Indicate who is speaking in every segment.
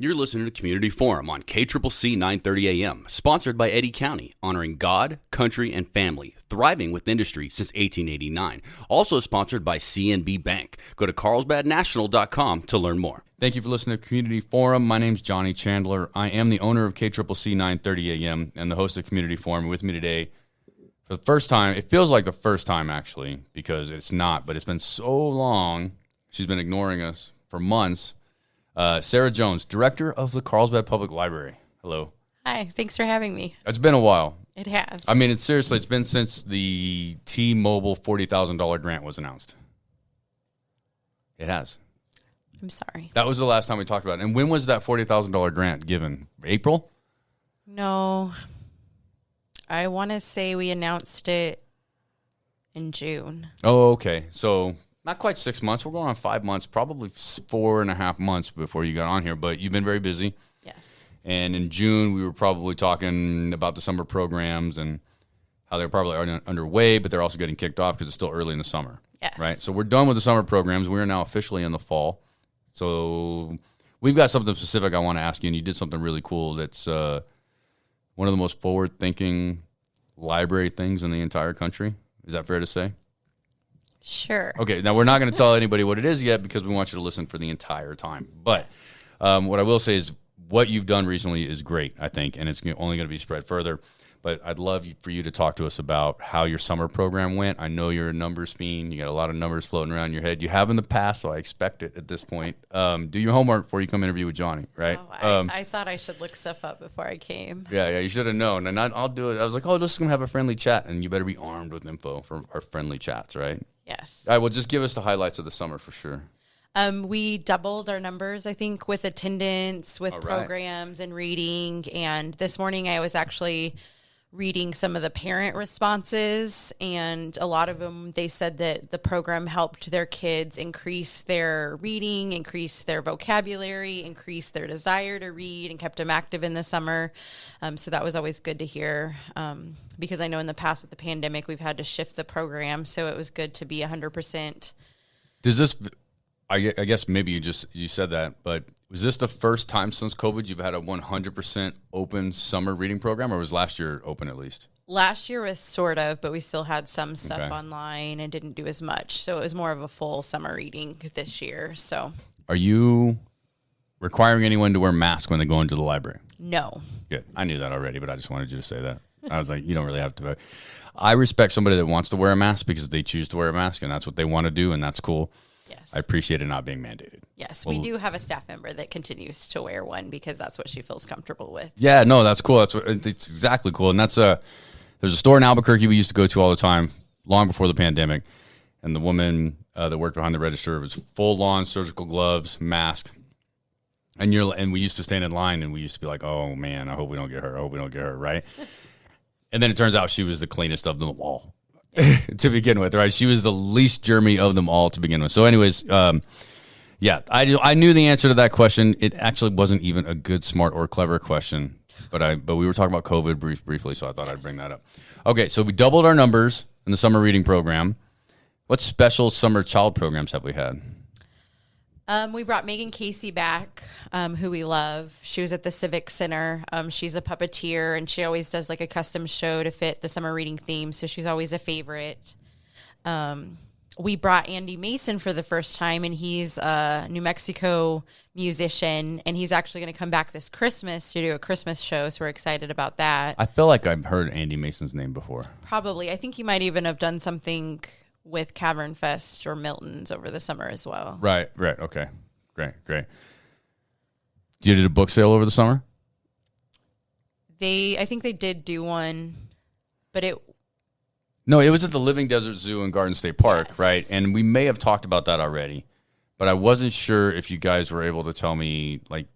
Speaker 1: You're listening to Community Forum on KCCC 930 AM, sponsored by Eddy County, honoring God, country, and family, thriving with industry since 1889. Also sponsored by CNB Bank. Go to carlsbadnational.com to learn more.
Speaker 2: Thank you for listening to Community Forum. My name's Johnny Chandler. I am the owner of KCCC 930 AM and the host of Community Forum. With me today, for the first time, it feels like the first time actually, because it's not, but it's been so long. She's been ignoring us for months. Sarah Jones, director of the Carlsbad Public Library. Hello.
Speaker 3: Hi, thanks for having me.
Speaker 2: It's been a while.
Speaker 3: It has.
Speaker 2: I mean, it's been since the T-Mobile $40,000 grant was announced. It has.
Speaker 3: I'm sorry.
Speaker 2: That was the last time we talked about it. And when was that $40,000 grant given? April?
Speaker 3: No. I want to say we announced it in June.
Speaker 2: Oh, okay. So not quite 6 months. We're going on 5 months, probably 4.5 months before you got on here. But you've been very busy.
Speaker 3: Yes.
Speaker 2: And in June, we were probably talking about the summer programs and how they're probably underway, but they're also getting kicked off because it's still early in the summer.
Speaker 3: Yes.
Speaker 2: Right? So we're done with the summer programs. We are now officially in the fall. So we've got something specific I want to ask you, and you did something really cool that's one of the most forward-thinking library things in the entire country. Is that fair to say?
Speaker 3: Sure.
Speaker 2: Okay, now we're not going to tell anybody what it is yet because we want you to listen for the entire time. But what I will say is what you've done recently is great, I think, and it's only going to be spread further. But I'd love for you to talk to us about how your summer program went. I know you're a numbers fiend. You got a lot of numbers floating around your head. You have in the past, so I expect it at this point. Do your homework before you come interview with Johnny, right?
Speaker 3: Oh, I thought I should look stuff up before I came.
Speaker 2: Yeah, you should have known. And I'll do it. I was like, oh, just going to have a friendly chat, and you better be armed with info for our friendly chats, right?
Speaker 3: Yes.
Speaker 2: All right, well, just give us the highlights of the summer for sure.
Speaker 3: We doubled our numbers, I think, with attendance, with programs and reading. And this morning I was actually reading some of the parent responses, and a lot of them, they said that the program helped their kids increase their reading, increase their vocabulary, increase their desire to read, and kept them active in the summer. So that was always good to hear, because I know in the past with the pandemic, we've had to shift the program. So it was good to be 100%.
Speaker 2: Does this, I guess maybe you said that, but was this the first time since COVID you've had a 100% open summer reading program, or was last year open at least?
Speaker 3: Last year was sort of, but we still had some stuff online and didn't do as much. So it was more of a full summer reading this year. So,
Speaker 2: are you requiring anyone to wear masks when they go into the library?
Speaker 3: No.
Speaker 2: Good. I knew that already, but I just wanted you to say that. I was like, you don't really have to. I respect somebody that wants to wear a mask because they choose to wear a mask, and that's what they want to do, and that's cool.
Speaker 3: Yes.
Speaker 2: I appreciate it not being mandated.
Speaker 3: Yes, we do have a staff member that continues to wear one because that's what she feels comfortable with.
Speaker 2: Yeah, no, that's cool. It's exactly cool. And there's a store in Albuquerque we used to go to all the time, long before the pandemic. And the woman that worked behind the register was full-on surgical gloves, mask. And we used to stand in line, and we used to be like, oh, man, I hope we don't get her. I hope we don't get her, right? And then it turns out she was the cleanest of them all. To begin with, right? She was the least germy of them all to begin with. So anyways, yeah, I knew the answer to that question. It actually wasn't even a good, smart, or clever question, but we were talking about COVID briefly, so I thought I'd bring that up. Okay, so we doubled our numbers in the summer reading program. What special summer child programs have we had?
Speaker 3: We brought Megan Casey back, who we love. She was at the Civic Center. She's a puppeteer, and she always does like a custom show to fit the summer reading theme, so she's always a favorite. We brought Andy Mason for the first time, and he's a New Mexico musician, and he's actually going to come back this Christmas to do a Christmas show, so we're excited about that.
Speaker 2: I feel like I've heard Andy Mason's name before.
Speaker 3: Probably. I think he might even have done something with Cavern Fest or Milton's over the summer as well.
Speaker 2: Right. Okay. Great. You did a book sale over the summer?
Speaker 3: I think they did do one, but
Speaker 2: No, it was at the Living Desert Zoo in Garden State Park,
Speaker 3: yes.
Speaker 2: Right? And we may have talked about that already, but I wasn't sure if you guys were able to tell me, like,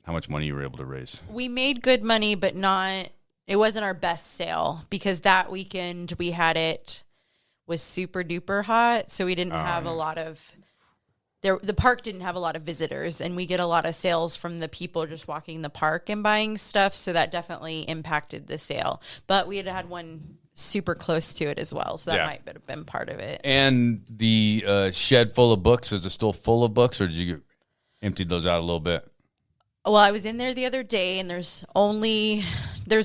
Speaker 2: how much money you were able to raise.
Speaker 3: We made good money, but it wasn't our best sale because that weekend we had was super duper hot, so we didn't have a lot of the park didn't have a lot of visitors, and we get a lot of sales from the people just walking the park and buying stuff, so that definitely impacted the sale. But we had one super close to it as well, so that might have been part of it.
Speaker 2: And the shed full of books, is it still full of books, or did you empty those out a little bit?
Speaker 3: Well, I was in there the other day, and there's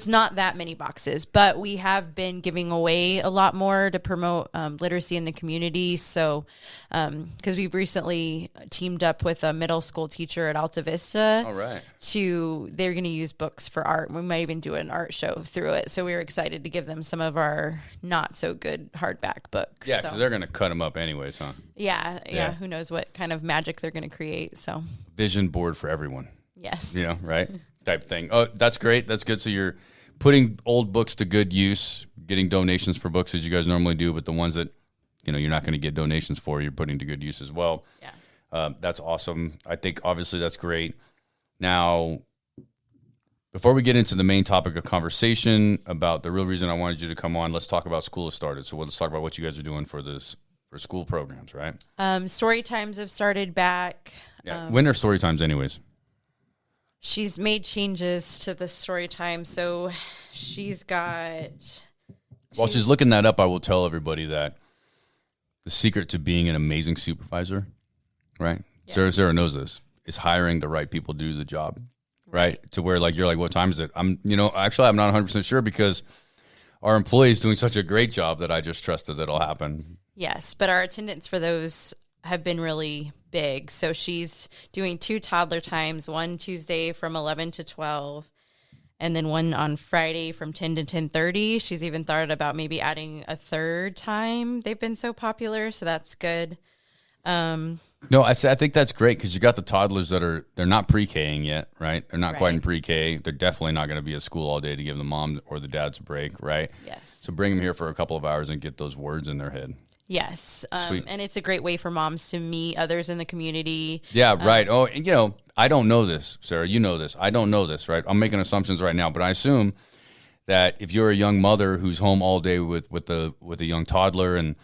Speaker 3: not that many boxes, but we have been giving away a lot more to promote literacy in the community. So, because we've recently teamed up with a middle school teacher at Alta Vista.
Speaker 2: All right.
Speaker 3: They're going to use books for art. We might even do an art show through it. So we were excited to give them some of our not so good hardback books.
Speaker 2: Yeah, because they're going to cut them up anyways, huh?
Speaker 3: Yeah. Who knows what kind of magic they're going to create. So
Speaker 2: vision board for everyone.
Speaker 3: Yes.
Speaker 2: Right? Type thing. Oh, that's great. That's good. So you're putting old books to good use, getting donations for books as you guys normally do, but the ones that, you're not going to get donations for, you're putting to good use as well.
Speaker 3: Yeah.
Speaker 2: That's awesome. I think obviously that's great. Now, before we get into the main topic of conversation about the real reason I wanted you to come on, let's talk about school has started. So let's talk about what you guys are doing for school programs, right?
Speaker 3: Story times have started back.
Speaker 2: Yeah. When are story times anyways?
Speaker 3: She's made changes to the story time, so she's got...
Speaker 2: While she's looking that up, I will tell everybody that the secret to being an amazing supervisor, right? Yeah. Sarah knows this, is hiring the right people to do the job, right? To where you're like, what time is it? Actually, I'm not 100% sure because our employee is doing such a great job that I just trusted that it'll happen.
Speaker 3: Yes, but our attendance for those have been really big. So she's doing 2 toddler times, one Tuesday from 11 to 12, and then one on Friday from 10 to 10:30. She's even thought about maybe adding a third time. They've been so popular, so that's good.
Speaker 2: No, I think that's great because you got the toddlers they're not pre-K'ing yet, right? They're not quite in pre-K. They're definitely not going to be at school all day to give the mom or the dads a break, right?
Speaker 3: Yes.
Speaker 2: So bring them here for a couple of hours and get those words in their head.
Speaker 3: Yes. And it's a great way for moms to meet others in the community.
Speaker 2: Yeah, right. I don't know this, Sarah. You know this. I don't know this, right? I'm making assumptions right now, but I assume that if you're a young mother who's home all day with a young toddler and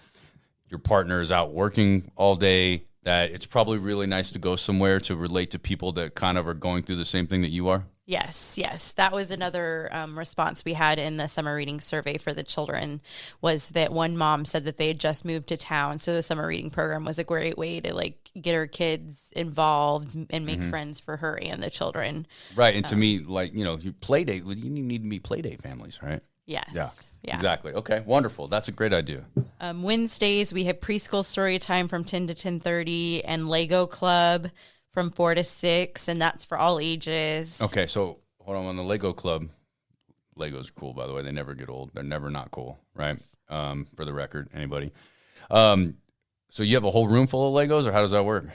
Speaker 2: your partner is out working all day, that it's probably really nice to go somewhere to relate to people that kind of are going through the same thing that you are.
Speaker 3: Yes. That was another response we had in the summer reading survey for the children, was that one mom said that they had just moved to town. So the summer reading program was a great way to get her kids involved and make friends for her and the children.
Speaker 2: Right. And to me, you play date, you need to meet play date families, right?
Speaker 3: Yes.
Speaker 2: Yeah. Exactly. Okay. Wonderful. That's a great idea.
Speaker 3: Wednesdays, we have preschool story time from 10 to 10:30 and Lego club from 4 to 6, and that's for all ages.
Speaker 2: Okay, so hold on the Lego club. Legos are cool, by the way. They never get old. They're never not cool, right? For the record, anybody. So you have a whole room full of Legos, or how does that work?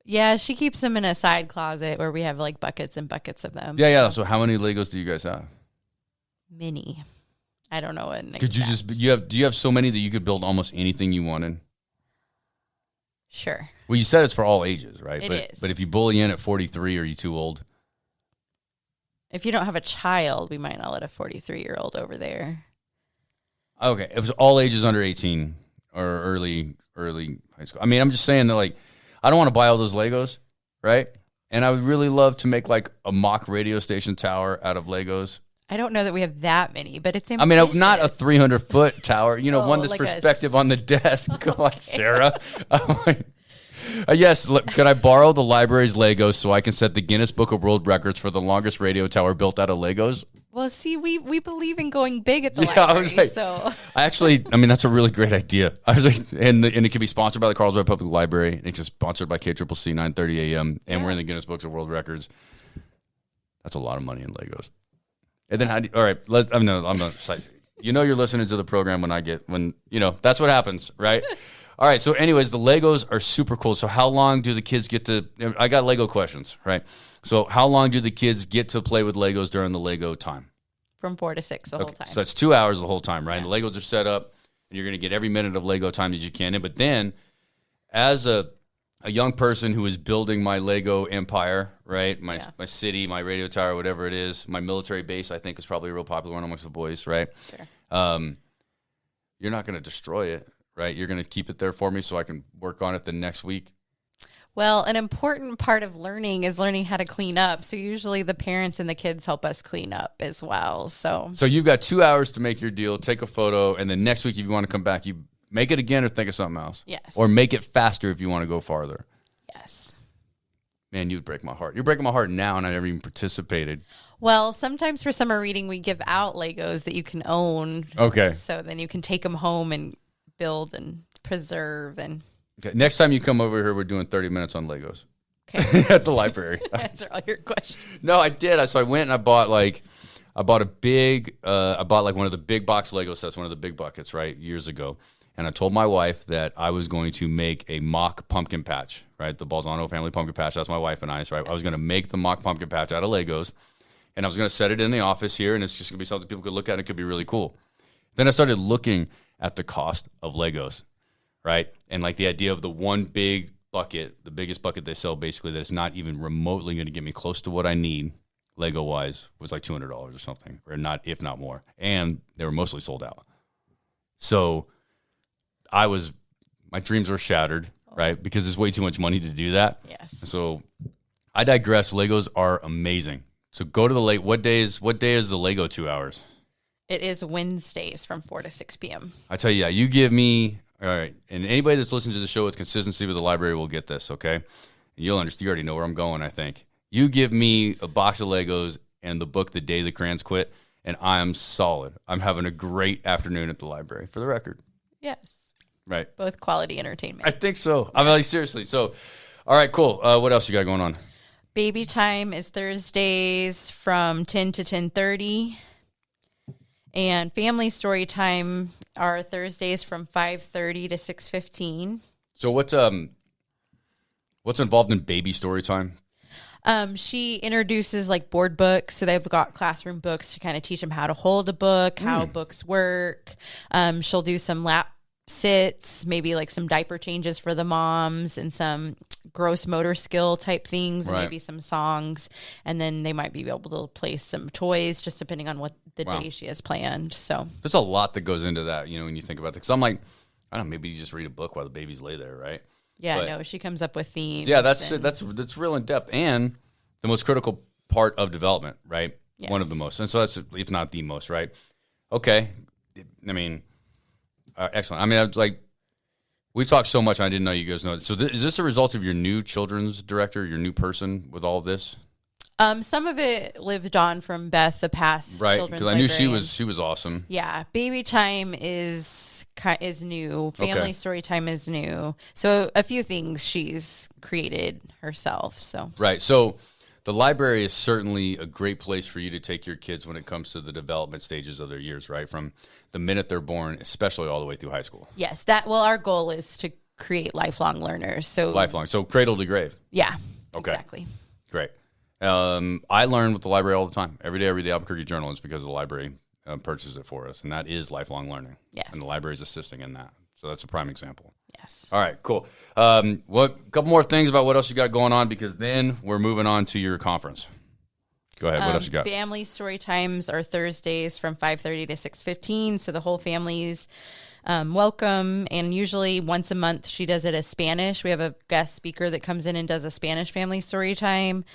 Speaker 3: Yeah, she keeps them in a side closet where we have buckets and buckets of them.
Speaker 2: Yeah. So how many Legos do you guys have?
Speaker 3: Many. I don't know what.
Speaker 2: Could you do you have so many that you could build almost anything you wanted?
Speaker 3: Sure.
Speaker 2: Well, you said it's for all ages, right?
Speaker 3: It is.
Speaker 2: But if you bully in at 43, are you too old?
Speaker 3: If you don't have a child, we might not let a 43-year-old over there.
Speaker 2: Okay. If it's all ages under 18 or early high school. I mean, I'm just saying that, I don't want to buy all those Legos, right? And I would really love to make, a mock radio station tower out of Legos.
Speaker 3: I don't know that we have that many, but it's ambitious.
Speaker 2: I mean, not a 300-foot tower. One that's perspective on the desk. Come on, Sarah. Yes, could I borrow the library's Legos so I can set the Guinness Book of World Records for the longest radio tower built out of Legos?
Speaker 3: Well, see, we believe in going big at the library. So
Speaker 2: That's a really great idea. I was and it can be sponsored by the Carlsbad Public Library. It's sponsored by KCCC 930 AM, and we're in the Guinness Books of World Records. That's a lot of money in Legos. And then all right, I'm not. You're listening to the program that's what happens, right? All right. So, anyways, the Legos are super cool. So, how long do the kids get to? I got Lego questions, right? So, how long do the kids get to play with Legos during the Lego time?
Speaker 3: From 4 to 6 the whole time.
Speaker 2: So that's 2 hours the whole time, right? Yeah. The Legos are set up, and you're going to get every minute of Lego time that you can. But then, as a young person who is building my Lego empire, right? My city, my radio tower, whatever it is, my military base, I think is probably a real popular one amongst the boys, right?
Speaker 3: Sure.
Speaker 2: You're not going to destroy it, right? You're going to keep it there for me so I can work on it the next week.
Speaker 3: Well, an important part of learning is learning how to clean up. So usually the parents and the kids help us clean up as well. So
Speaker 2: you've got 2 hours to make your deal, take a photo, and then next week if you want to come back, you make it again or think of something else.
Speaker 3: Yes.
Speaker 2: Or make it faster if you want to go farther.
Speaker 3: Yes.
Speaker 2: Man, you'd break my heart. You're breaking my heart now, and I never even participated.
Speaker 3: Well, sometimes for summer reading, we give out Legos that you can own.
Speaker 2: Okay.
Speaker 3: So then you can take them home and build and preserve. And
Speaker 2: Okay. Next time you come over here, we're doing 30 minutes on Legos
Speaker 3: okay,
Speaker 2: at the library.
Speaker 3: answer all your questions.
Speaker 2: No, I did. So I went and I bought like one of the big box Lego sets, one of the big buckets, right, years ago. And I told my wife that I was going to make a mock pumpkin patch, right? The Balzano family pumpkin patch. That's my wife and I's, right? I was going to make the mock pumpkin patch out of Legos, and I was going to set it in the office here, and it's just going to be something people could look at, and it could be really cool. Then I started looking at the cost of Legos, right? And like the idea of the one big bucket, the biggest bucket they sell basically that is not even remotely going to get me close to what I need, Lego-wise, was like $200 or something, or not, if not more. And they were mostly sold out. So my dreams were shattered, right? Because there's way too much money to do that.
Speaker 3: Yes.
Speaker 2: So I digress. Legos are amazing. So go to the lake. What day is the Lego 2 hours?
Speaker 3: It is Wednesdays from 4 to 6 p.m.
Speaker 2: I tell you, you give me, all right, and anybody that's listening to the show with consistency with the library will get this, okay? And you'll understand. You already know where I'm going, I think. You give me a box of Legos and the book The Day the Crayons Quit, and I am solid. I'm having a great afternoon at the library, for the record.
Speaker 3: Yes.
Speaker 2: Right.
Speaker 3: Both quality entertainment.
Speaker 2: I think so. I mean, like, seriously. So, all right, cool. What else you got going on?
Speaker 3: Baby time is Thursdays from 10 to 10:30. And family story time are Thursdays from 5:30 to 6:15.
Speaker 2: So what's involved in baby story time?
Speaker 3: She introduces like board books. So they've got classroom books to kind of teach them how to hold a book, how books work. She'll do some lap sits, maybe like some diaper changes for the moms and some gross motor skill type things, and maybe some songs. And then they might be able to play some toys just depending on what the day she has planned. So
Speaker 2: there's a lot that goes into that, when you think about it. Because I'm like, I don't know, maybe you just read a book while the babies lay there, right?
Speaker 3: Yeah, no, she comes up with themes.
Speaker 2: Yeah, that's real in depth and the most critical part of development, right?
Speaker 3: Yes.
Speaker 2: One of the most, and so that's if not the most, right? Okay, I mean, excellent. I mean, I was like, we've talked so much, and I didn't know you guys know. So, is this a result of your new children's director, your new person with all of this?
Speaker 3: Some of it lived on from Beth, the past
Speaker 2: right?
Speaker 3: children's
Speaker 2: Because I knew
Speaker 3: librarian.
Speaker 2: she was awesome.
Speaker 3: Yeah, baby time is new. Family story time is new. So a few things she's created herself. So
Speaker 2: right. So the library is certainly a great place for you to take your kids when it comes to the development stages of their years. Right, from the minute they're born, especially all the way through high school.
Speaker 3: Yes, our goal is to create lifelong learners. So
Speaker 2: lifelong. So cradle to grave.
Speaker 3: Yeah.
Speaker 2: Okay.
Speaker 3: Exactly.
Speaker 2: Great. I learn with the library all the time. Every day I read the Albuquerque Journal. It's because the library purchases it for us, and that is lifelong learning.
Speaker 3: Yes.
Speaker 2: And the library is assisting in that. So that's a prime example.
Speaker 3: Yes.
Speaker 2: All right, cool. Couple more things about what else you got going on, because then we're moving on to your conference. Go ahead. What else you got?
Speaker 3: Family story times are Thursdays from 5:30 to 6:15. So the whole family's welcome. And usually once a month, she does it as Spanish. We have a guest speaker that comes in and does a Spanish family story time.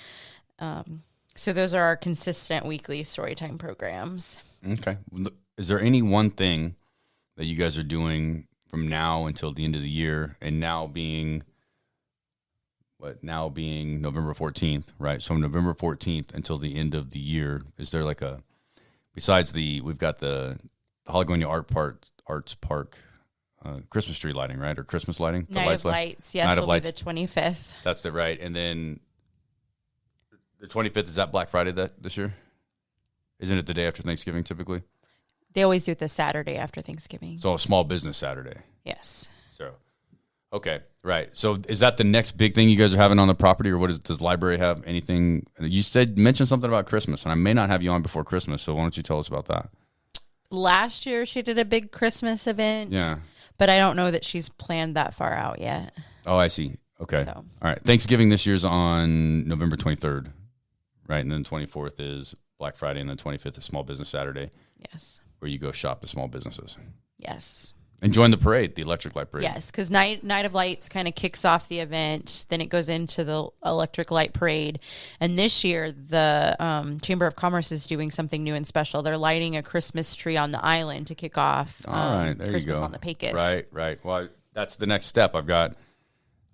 Speaker 3: So those are our consistent weekly storytime programs. Okay.
Speaker 2: Is there any one thing that you guys are doing from now until the end of the year, and now being November 14th, right? So November 14th until the end of the year, is there like we've got the Holigonia Arts Park Christmas tree lighting, right? Or Christmas lighting?
Speaker 3: Night of Lights, yes, will be the 25th.
Speaker 2: That's it, right. And then the 25th, is that Black Friday this year? Isn't it the day after Thanksgiving typically?
Speaker 3: They always do it the Saturday after Thanksgiving.
Speaker 2: So a small business Saturday.
Speaker 3: Yes.
Speaker 2: So, okay, right. So is that the next big thing you guys are having on the property, or does the library have anything? You mentioned something about Christmas, and I may not have you on before Christmas, so why don't you tell us about that?
Speaker 3: Last year she did a big Christmas event.
Speaker 2: Yeah.
Speaker 3: But I don't know that she's planned that far out yet.
Speaker 2: Oh, I see. Okay. So. All right. Thanksgiving this year's on November 23rd, right? And then 24th is Black Friday, and then 25th is Small Business Saturday.
Speaker 3: Yes.
Speaker 2: Where you go shop the small businesses.
Speaker 3: Yes.
Speaker 2: And join the parade, the Electric Light Parade.
Speaker 3: Yes, because Night of Lights kind of kicks off the event. Then it goes into the Electric Light Parade. And this year, the Chamber of Commerce is doing something new and special. They're lighting a Christmas tree on the island to kick off Christmas you go. On the Pecos.
Speaker 2: Right. Well, that's the next step. I've got,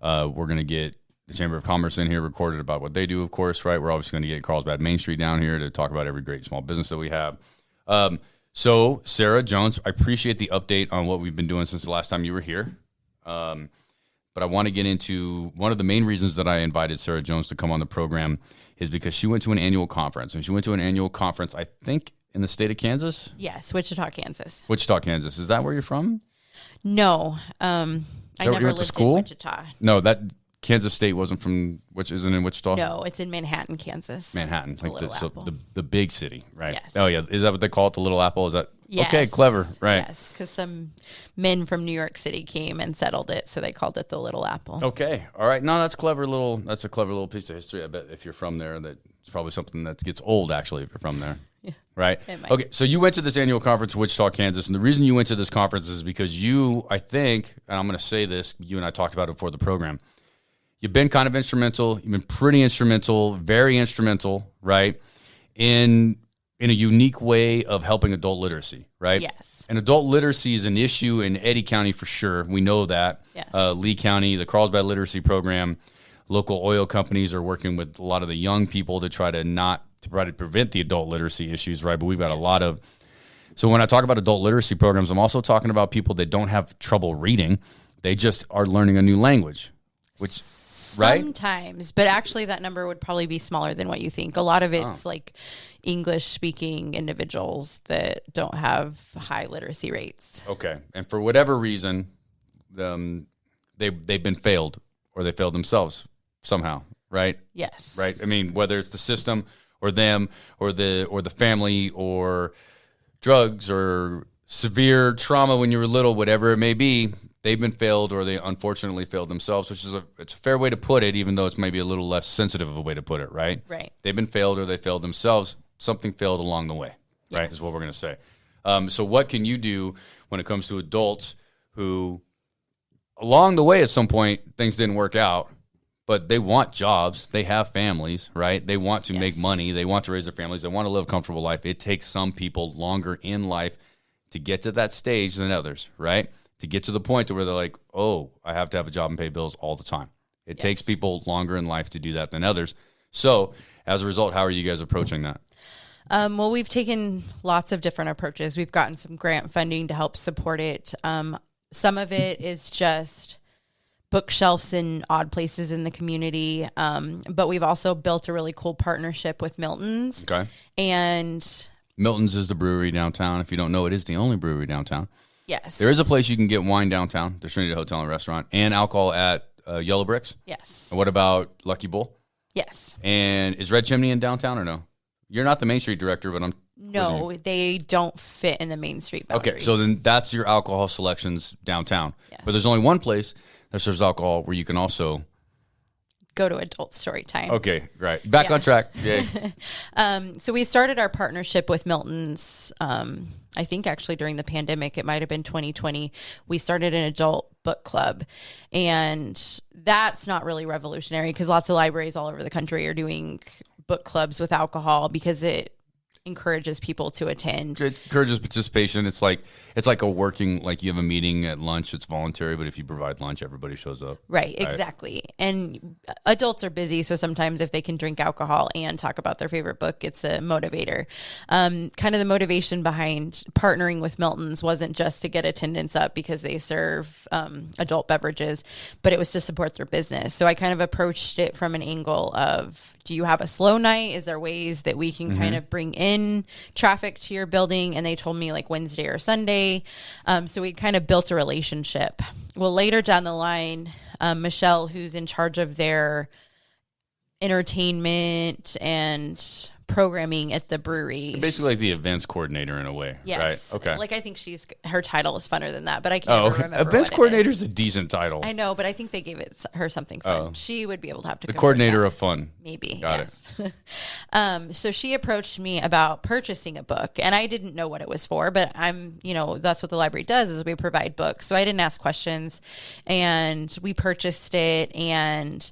Speaker 2: we're going to get the Chamber of Commerce in here, recorded about what they do, of course, right? We're obviously going to get Carlsbad Main Street down here to talk about every great small business that we have. So Sarah Jones, I appreciate the update on what we've been doing since the last time you were here. But I want to get into one of the main reasons that I invited Sarah Jones to come on the program is because she went to an annual conference, and she went to an annual conference, I think, in the state of Kansas.
Speaker 3: Yes, Wichita, Kansas.
Speaker 2: Wichita, Kansas. Is that where you're from?
Speaker 3: No, I never lived in Wichita.
Speaker 2: No, that Kansas State wasn't from, which isn't in Wichita?
Speaker 3: No, it's in Manhattan, Kansas.
Speaker 2: Manhattan,
Speaker 3: it's like
Speaker 2: the big city, right?
Speaker 3: Yes.
Speaker 2: Oh yeah, is that what they call it, the Little Apple? Is that
Speaker 3: yes.
Speaker 2: Okay? Clever, right?
Speaker 3: Yes, because some men from New York City came and settled it, so they called it the Little Apple.
Speaker 2: Okay, all right. No, that's clever. That's a clever little piece of history. I bet if you're from there, that's probably something that gets old actually if you're from there.
Speaker 3: Yeah.
Speaker 2: Right.
Speaker 3: Okay.
Speaker 2: So you went to this annual conference, Wichita, Kansas, and the reason you went to this conference is because you, I think, and I'm going to say this, you and I talked about it before the program. You've been kind of instrumental. You've been pretty instrumental, very instrumental, right? In a unique way of helping adult literacy, right?
Speaker 3: Yes.
Speaker 2: And adult literacy is an issue in Eddy County for sure. We know that.
Speaker 3: Yes.
Speaker 2: Lee County, the Carlsbad Literacy Program, local oil companies are working with a lot of the young people to try to prevent the adult literacy issues, right? But we've got a lot of. So when I talk about adult literacy programs, I'm also talking about people that don't have trouble reading. They just are learning a new language, which. Right?
Speaker 3: Sometimes, but actually that number would probably be smaller than what you think. A lot of it's like English-speaking individuals that don't have high literacy rates.
Speaker 2: Okay. And for whatever reason, they've been failed or they failed themselves somehow, right?
Speaker 3: Yes.
Speaker 2: Right? I mean, whether it's the system or them or the family or drugs or severe trauma when you were little, whatever it may be, they've been failed or they unfortunately failed themselves, which is it's a fair way to put it, even though it's maybe a little less sensitive of a way to put it, right?
Speaker 3: Right.
Speaker 2: They've been failed or they failed themselves. Something failed along the way, right,
Speaker 3: yes.
Speaker 2: is what we're going to say. So what can you do when it comes to adults who, along the way at some point, things didn't work out, but they want jobs, they have families, right? They want to make money, they want to raise their families, they want to live a comfortable life. It takes some people longer in life to get to that stage than others, right? To get to the point to where they're like, oh, I have to have a job and pay bills all the time. It takes people longer in life to do that than others. So as a result, how are you guys approaching that?
Speaker 3: Well, we've taken lots of different approaches. We've gotten some grant funding to help support it. Some of it is just bookshelves in odd places in the community. But we've also built a really cool partnership with Milton's.
Speaker 2: Okay.
Speaker 3: And
Speaker 2: Milton's is the brewery downtown. If you don't know, it is the only brewery downtown.
Speaker 3: Yes.
Speaker 2: There is a place you can get wine downtown, the Trinity Hotel and Restaurant, and alcohol at Yellow Bricks.
Speaker 3: Yes.
Speaker 2: And what about Lucky Bull?
Speaker 3: Yes.
Speaker 2: And is Red Chimney in downtown or no? You're not the Main Street director, but I'm...
Speaker 3: No, they don't fit in the Main Street boundaries.
Speaker 2: Okay, so then that's your alcohol selections downtown.
Speaker 3: Yes.
Speaker 2: But there's only one place that serves alcohol where you can also...
Speaker 3: Go to adult story time.
Speaker 2: Okay, right. Back on track. Yay.
Speaker 3: So we started our partnership with Milton's, I think actually during the pandemic, it might have been 2020. We started an adult book club. And that's not really revolutionary because lots of libraries all over the country are doing book clubs with alcohol because it encourages people to attend.
Speaker 2: It encourages participation. It's like a working, like you have a meeting at lunch, it's voluntary, but if you provide lunch, everybody shows up.
Speaker 3: Right, exactly. And adults are busy, so sometimes if they can drink alcohol and talk about their favorite book, it's a motivator. Kind of the motivation behind partnering with Milton's wasn't just to get attendance up because they serve adult beverages, but it was to support their business. So I kind of approached it from an angle of, do you have a slow night? Is there ways that we can kind of bring in traffic to your building? And they told me like Wednesday or Sunday. So we kind of built a relationship. Well, later down the line, Michelle, who's in charge of their entertainment and programming at the brewery.
Speaker 2: Basically like the events coordinator in a way,
Speaker 3: yes.
Speaker 2: right? Okay.
Speaker 3: Like I think her title is funner than that, but I can't remember
Speaker 2: Events
Speaker 3: what
Speaker 2: coordinator
Speaker 3: it
Speaker 2: is a decent title.
Speaker 3: I know, but I think they gave her something fun. She would be able to have to
Speaker 2: the coordinator of fun.
Speaker 3: Maybe.
Speaker 2: Got
Speaker 3: it. So she approached me about purchasing a book, and I didn't know what it was for, but that's what the library does is we provide books. So I didn't ask questions, and we purchased it, and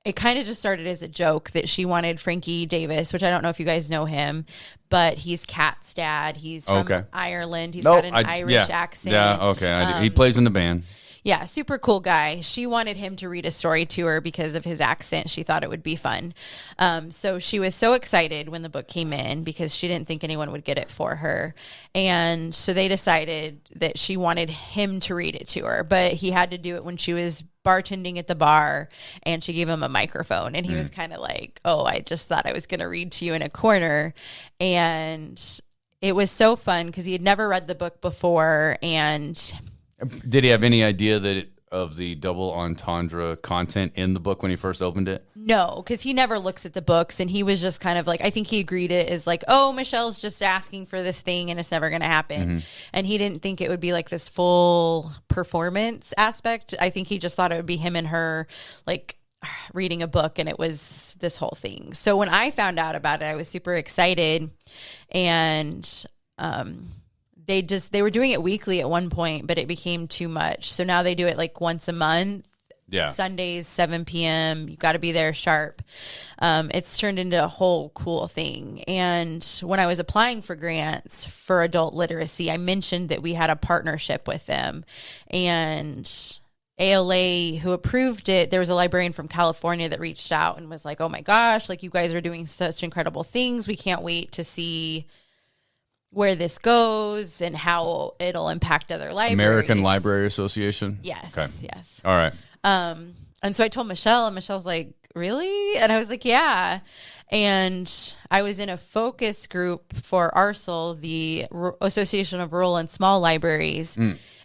Speaker 3: it kind of just started as a joke that she wanted Frankie Davis, which I don't know if you guys know him, but he's Kat's dad. He's from Ireland. He's got an Irish accent.
Speaker 2: Yeah, okay. He plays in the band.
Speaker 3: Yeah, super cool guy. She wanted him to read a story to her because of his accent. She thought it would be fun. So she was so excited when the book came in because she didn't think anyone would get it for her. And so they decided that she wanted him to read it to her, but he had to do it when she was bartending at the bar, and she gave him a microphone, and he was kind of like, oh, I just thought I was going to read to you in a corner. And it was so fun because he had never read the book before. And
Speaker 2: did he have any idea of the double entendre content in the book when he first opened it?
Speaker 3: No, because he never looks at the books, and he was just kind of like, I think he agreed it as like, oh, Michelle's just asking for this thing and it's never going to happen. And he didn't think it would be like this full performance aspect. I think he just thought it would be him and her like reading a book, and it was this whole thing. So when I found out about it, I was super excited. And they were doing it weekly at one point, but it became too much. So now they do it like once a month.
Speaker 2: Yeah.
Speaker 3: Sundays, 7 p.m. You got to be there sharp. It's turned into a whole cool thing. And when I was applying for grants for adult literacy, I mentioned that we had a partnership with them. And ALA, who approved it, there was a librarian from California that reached out and was like, oh my gosh, like you guys are doing such incredible things. We can't wait to see where this goes and how it'll impact other libraries.
Speaker 2: American Library Association?
Speaker 3: Yes.
Speaker 2: Okay.
Speaker 3: Yes.
Speaker 2: All right.
Speaker 3: And so I told Michelle, and Michelle's like, really? And I was like, yeah. And I was in a focus group for ARSL, the Association of Rural and Small Libraries.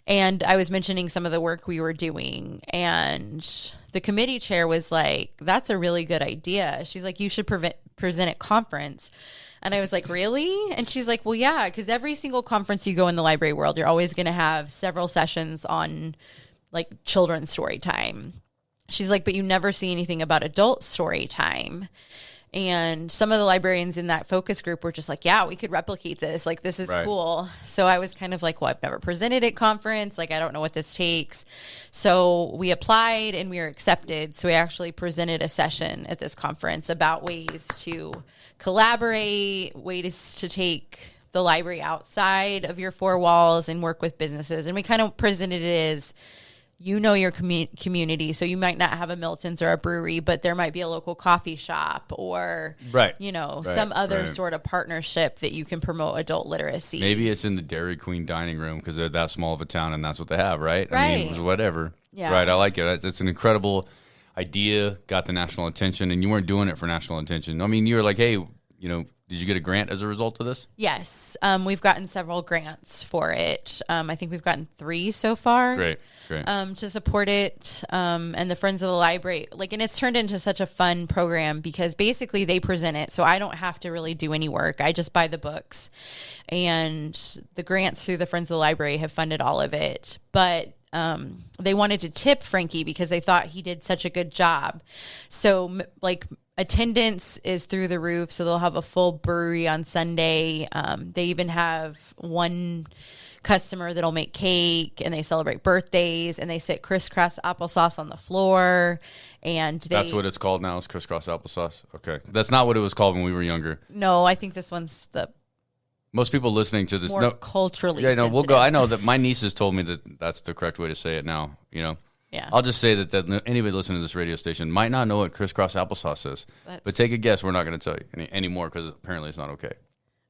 Speaker 3: And I was mentioning some of the work we were doing. And the committee chair was like, that's a really good idea. She's like, you should present at conference. And I was like, really? And she's like, well, yeah, because every single conference you go in the library world, you're always going to have several sessions on like children's story time. She's like, but you never see anything about adult story time. And some of the librarians in that focus group were just like, yeah, we could replicate this. Like, this is cool. So I was kind of like, well, I've never presented at conference. Like, I don't know what this takes. So we applied and we were accepted. So we actually presented a session at this conference about ways to collaborate, ways to take the library outside of your four walls and work with businesses. And we kind of presented it as, you know, your community. So you might not have a Milton's or a brewery, but there might be a local coffee shop or, you know, some other sort of partnership that you can promote adult literacy.
Speaker 2: Maybe it's in the Dairy Queen dining room because they're that small of a town and that's what they have, right? I mean, whatever.
Speaker 3: Yeah.
Speaker 2: Right. I like it. It's an incredible idea, got the national attention, and you weren't doing it for national attention. I mean, you were like, hey, you know, did you get a grant as a result of this?
Speaker 3: Yes. We've gotten several grants for it. I think we've gotten 3 so far.
Speaker 2: Great.
Speaker 3: To support it. And the Friends of the Library, and it's turned into such a fun program because basically they present it. So I don't have to really do any work. I just buy the books, and the grants through the Friends of the Library have funded all of it. But they wanted to tip Frankie because they thought he did such a good job. So attendance is through the roof. So they'll have a full brewery on Sunday. They even have one customer that'll make cake, and they celebrate birthdays, and they sit crisscross applesauce on the floor. And
Speaker 2: that's what it's called now, is crisscross applesauce. Okay. That's not what it was called when we were younger.
Speaker 3: No, I think this one's
Speaker 2: most people listening to this
Speaker 3: more culturally sensitive.
Speaker 2: We'll go. I know that my nieces told me that that's the correct way to say it now, you know.
Speaker 3: Yeah.
Speaker 2: I'll just say that anybody listening to this radio station might not know what crisscross applesauce is. But take a guess. We're not going to tell you anymore because apparently it's not okay.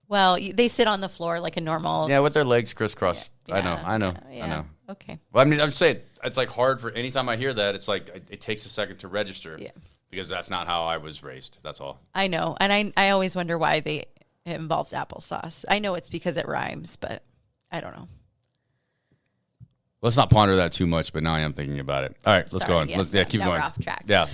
Speaker 3: Well, they sit on the floor like a normal.
Speaker 2: Yeah, with their legs crisscrossed.
Speaker 3: Yeah,
Speaker 2: I know.
Speaker 3: Okay.
Speaker 2: Well, I mean, I'm just saying, it's like hard for anytime I hear that, it's like it takes a second to register.
Speaker 3: Yeah.
Speaker 2: Because that's not how I was raised. That's all.
Speaker 3: I know. And I always wonder why it involves applesauce. I know it's because it rhymes, but I don't know.
Speaker 2: Let's not ponder that too much, but now I am thinking about it. All right, let's go on.
Speaker 3: Yes,
Speaker 2: keep
Speaker 3: now
Speaker 2: going.
Speaker 3: we're off track.
Speaker 2: Yeah.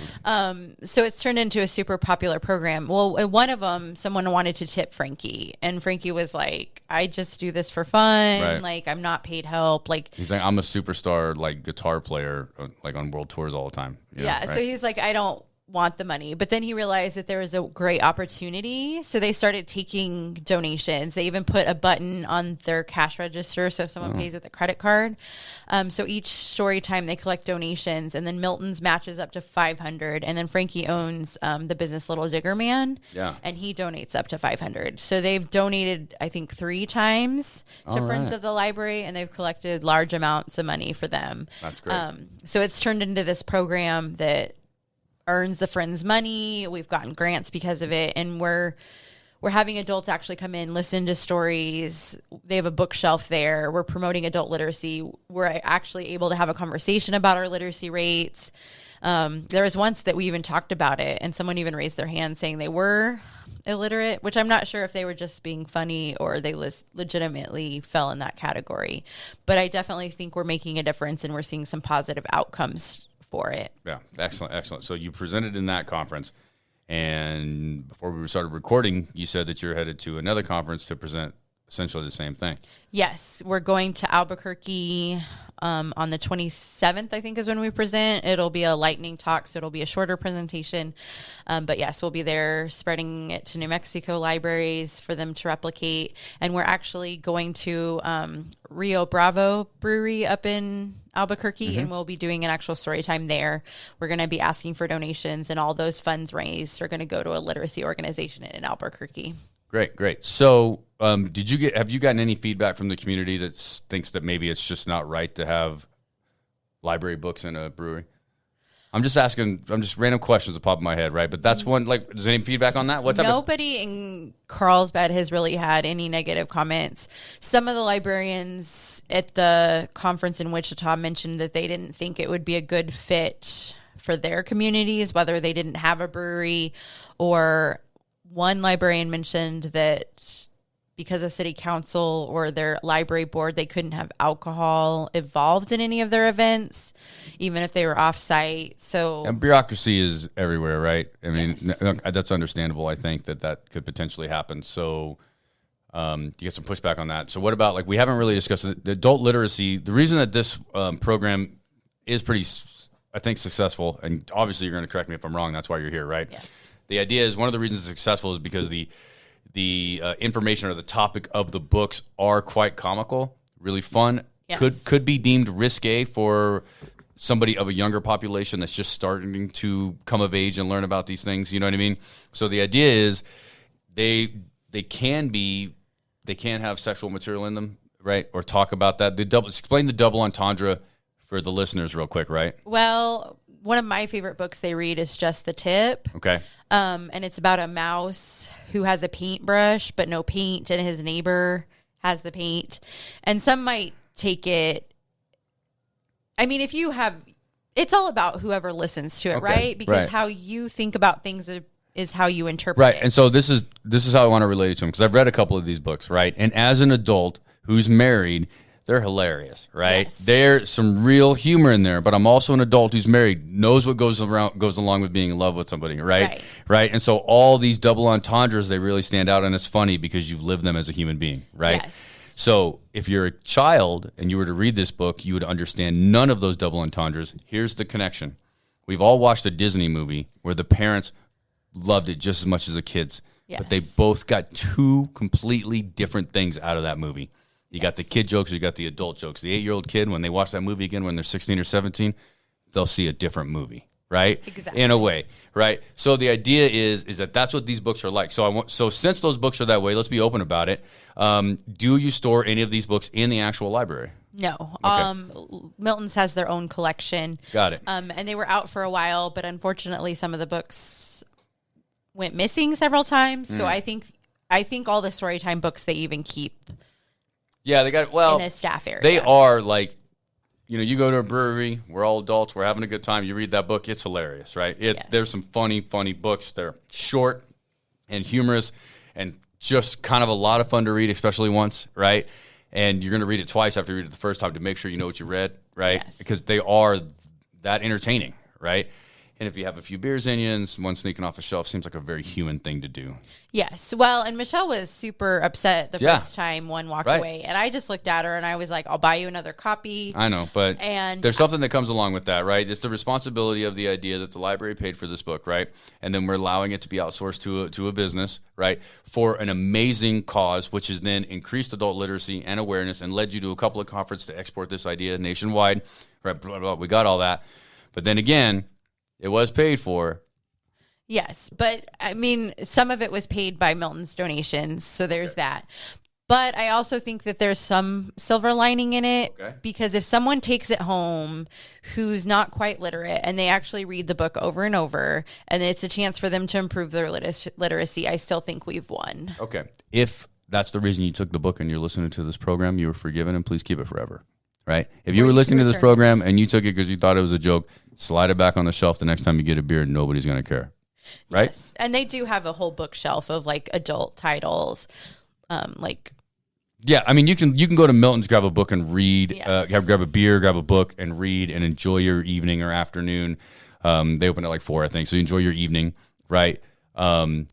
Speaker 3: So it's turned into a super popular program. Well, one of them, someone wanted to tip Frankie, and Frankie was like, I just do this for fun.
Speaker 2: Right.
Speaker 3: Like, I'm not paid help. Like,
Speaker 2: he's like, I'm a superstar, like, guitar player, like, on world tours all the time.
Speaker 3: Yeah. So he's like, I don't want the money. But then he realized that there was a great opportunity. So they started taking donations. They even put a button on their cash register. So if someone pays with a credit card. So each story time they collect donations, and then Milton's matches up to 500. And then Frankie owns the business Little Digger Man.
Speaker 2: Yeah.
Speaker 3: And he donates up to 500. So they've donated, I think, 3 times to Friends of the Library, and they've collected large amounts of money for them.
Speaker 2: That's great.
Speaker 3: So it's turned into this program that earns the Friends money. We've gotten grants because of it, and we're having adults actually come in, listen to stories. They have a bookshelf there. We're promoting adult literacy. We're actually able to have a conversation about our literacy rates. There was once that we even talked about it, and someone even raised their hand saying they were illiterate, which I'm not sure if they were just being funny or they legitimately fell in that category. But I definitely think we're making a difference, and we're seeing some positive outcomes for it.
Speaker 2: Yeah, excellent. So you presented in that conference, and before we started recording, you said that you're headed to another conference to present essentially the same thing.
Speaker 3: Yes, we're going to Albuquerque on the 27th, I think is when we present. It'll be a lightning talk, so it'll be a shorter presentation. But yes, we'll be there spreading it to New Mexico libraries for them to replicate. And we're actually going to Rio Bravo Brewery up in Albuquerque, and we'll be doing an actual story time there. We're going to be asking for donations, and all those funds raised are going to go to a literacy organization in Albuquerque.
Speaker 2: Great. So, have you gotten any feedback from the community that thinks that maybe it's just not right to have library books in a brewery? I'm just random questions that pop in my head, right? But that's one, like, is there any feedback on that?
Speaker 3: Nobody in Carlsbad has really had any negative comments. Some of the librarians at the conference in Wichita mentioned that they didn't think it would be a good fit for their communities, whether they didn't have a brewery, or one librarian mentioned that because of city council or their library board, they couldn't have alcohol involved in any of their events, even if they were off-site. So,
Speaker 2: and bureaucracy is everywhere, right? I mean,
Speaker 3: yes.
Speaker 2: That's understandable. I think that could potentially happen. So you get some pushback on that. So what about, like, we haven't really discussed the adult literacy. The reason that this program is pretty, I think, successful, and obviously you're going to correct me if I'm wrong, that's why you're here, right?
Speaker 3: Yes.
Speaker 2: The idea is one of the reasons it's successful is because the information or the topic of the books are quite comical, really fun.
Speaker 3: Yes.
Speaker 2: Could be deemed risque for somebody of a younger population that's just starting to come of age and learn about these things. You know what I mean? So the idea is they can have sexual material in them, right? Or talk about that. Explain the double entendre for the listeners real quick, right?
Speaker 3: Well, one of my favorite books they read is Just the Tip.
Speaker 2: Okay.
Speaker 3: And it's about a mouse who has a paintbrush but no paint, and his neighbor has the paint. And some might take it. I mean, it's all about whoever listens to it,
Speaker 2: Okay,
Speaker 3: right? Because
Speaker 2: right.
Speaker 3: how you think about things is how you interpret
Speaker 2: Right.
Speaker 3: it.
Speaker 2: And so this is how I want to relate it to them, because I've read a couple of these books, right? And as an adult who's married, they're hilarious, right?
Speaker 3: Yes.
Speaker 2: There's some real humor in there, but I'm also an adult who's married, knows what goes along with being in love with somebody, right? Right. And so all these double entendres, they really stand out, and it's funny because you've lived them as a human being, right?
Speaker 3: Yes.
Speaker 2: So if you're a child and you were to read this book, you would understand none of those double entendres. Here's the connection. We've all watched a Disney movie where the parents loved it just as much as the kids, but they both got two completely different things out of that movie. You got the kid jokes, you got the adult jokes. The 8-year-old kid, when they watch that movie again when they're 16 or 17, they'll see a different movie, right?
Speaker 3: Exactly.
Speaker 2: In a way, right? So the idea is that that's what these books are like. So since those books are that way, let's be open about it. Do you store any of these books in the actual library?
Speaker 3: No.
Speaker 2: Okay.
Speaker 3: Milton's has their own collection.
Speaker 2: Got it.
Speaker 3: And they were out for a while, but unfortunately some of the books went missing several times. So I think all the Storytime books they even keep
Speaker 2: Yeah, they got
Speaker 3: in a staff area.
Speaker 2: They are like, you go to a brewery, we're all adults, we're having a good time. You read that book, it's hilarious, right?
Speaker 3: Yes.
Speaker 2: There's some funny books. They're short and humorous and just kind of a lot of fun to read, especially once, right? And you're going to read it twice after you read it the first time to make sure you know what you read, right?
Speaker 3: Yes.
Speaker 2: Because they are that entertaining, right? And if you have a few beers in you and one sneaking off a shelf, seems like a very human thing to do.
Speaker 3: Yes. Well, and Michelle was super upset the first time one walked away. And I just looked at her and I was like, I'll buy you another copy.
Speaker 2: I know, but
Speaker 3: and
Speaker 2: there's something that comes along with that, right? It's the responsibility of the idea that the library paid for this book, right? And then we're allowing it to be outsourced to a business, right? For an amazing cause, which has then increased adult literacy and awareness and led you to a couple of conferences to export this idea nationwide, right? Blah, blah, blah. We got all that. But then again, it was paid for.
Speaker 3: Yes, but I mean, some of it was paid by Milton's donations, so there's that. But I also think that there's some silver lining in it, because if someone takes it home who's not quite literate and they actually read the book over and over, and it's a chance for them to improve their literacy, I still think we've won.
Speaker 2: Okay. If that's the reason you took the book and you're listening to this program, you were forgiven, and please keep it forever, right? If you were listening to this program and you took it because you thought it was a joke, slide it back on the shelf the next time you get a beer, and nobody's going to care. Right?
Speaker 3: Yes. And they do have a whole bookshelf of like adult titles.
Speaker 2: Yeah, I mean, you can go to Milton's, grab a book and read,
Speaker 3: Yes.
Speaker 2: grab a beer, grab a book and read and enjoy your evening or afternoon. They open at like 4, I think. So you enjoy your evening, right? And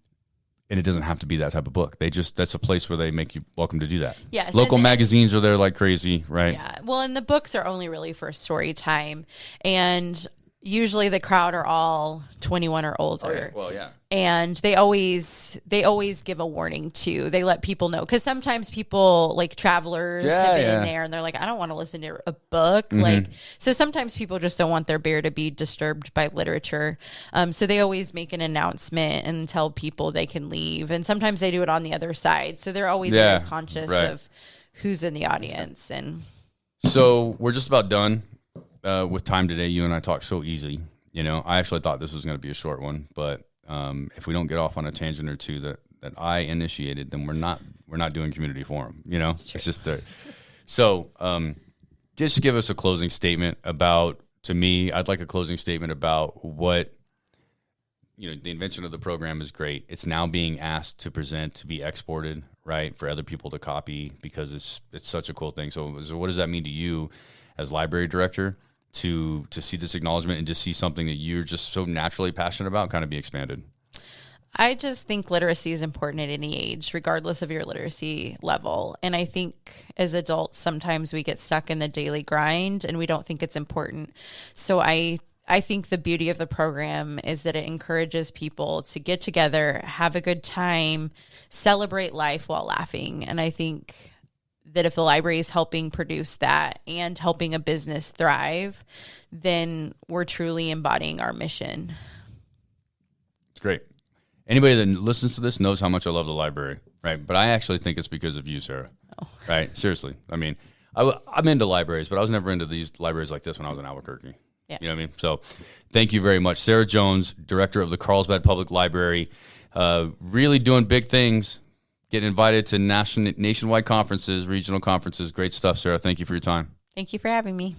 Speaker 2: it doesn't have to be that type of book. That's a place where they make you welcome to do that.
Speaker 3: Yes.
Speaker 2: Local magazines are there like crazy, right?
Speaker 3: Yeah. Well, and the books are only really for story time. And usually the crowd are all 21 or older.
Speaker 2: Oh, yeah. Well, yeah.
Speaker 3: And they always give a warning too. They let people know, because sometimes people, like travelers, have been in there and they're like, I don't want to listen to a book. Like, so sometimes people just don't want their beer to be disturbed by literature. So they always make an announcement and tell people they can leave. And sometimes they do it on the other side. So they're always very conscious of who's in the audience. And
Speaker 2: so we're just about done with time today. You and I talked so easy. You know, I actually thought this was going to be a short one, but if we don't get off on a tangent or two that I initiated, then we're not doing community forum. You know, it's just so just give us a closing statement about. To me, I'd like a closing statement about what, you know, the invention of the program is great. It's now being asked to present, to be exported, right, for other people to copy, because it's such a cool thing. So what does that mean to you as library director? To see this acknowledgement and to see something that you're just so naturally passionate about kind of be expanded?
Speaker 3: I just think literacy is important at any age, regardless of your literacy level. And I think as adults, sometimes we get stuck in the daily grind and we don't think it's important. So I think the beauty of the program is that it encourages people to get together, have a good time, celebrate life while laughing. And I think that if the library is helping produce that and helping a business thrive, then we're truly embodying our mission.
Speaker 2: It's great. Anybody that listens to this knows how much I love the library, right? But I actually think it's because of you, Sarah. Oh. Right? Seriously. I mean, I'm into libraries, but I was never into these libraries like this when I was in Albuquerque. Yeah. You know what I mean? So thank you very much. Sarah Jones, director of the Carlsbad Public Library, really doing big things. Getting invited to nationwide conferences, regional conferences. Great stuff, Sarah. Thank you for your time.
Speaker 3: Thank you for having me.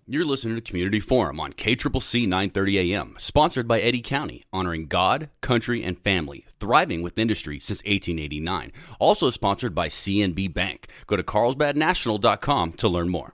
Speaker 1: You're listening to Community Forum on KCCC 930 AM, sponsored by Eddy County, honoring God, country, and family, thriving with industry since 1889. Also sponsored by CNB Bank. Go to carlsbadnational.com to learn more.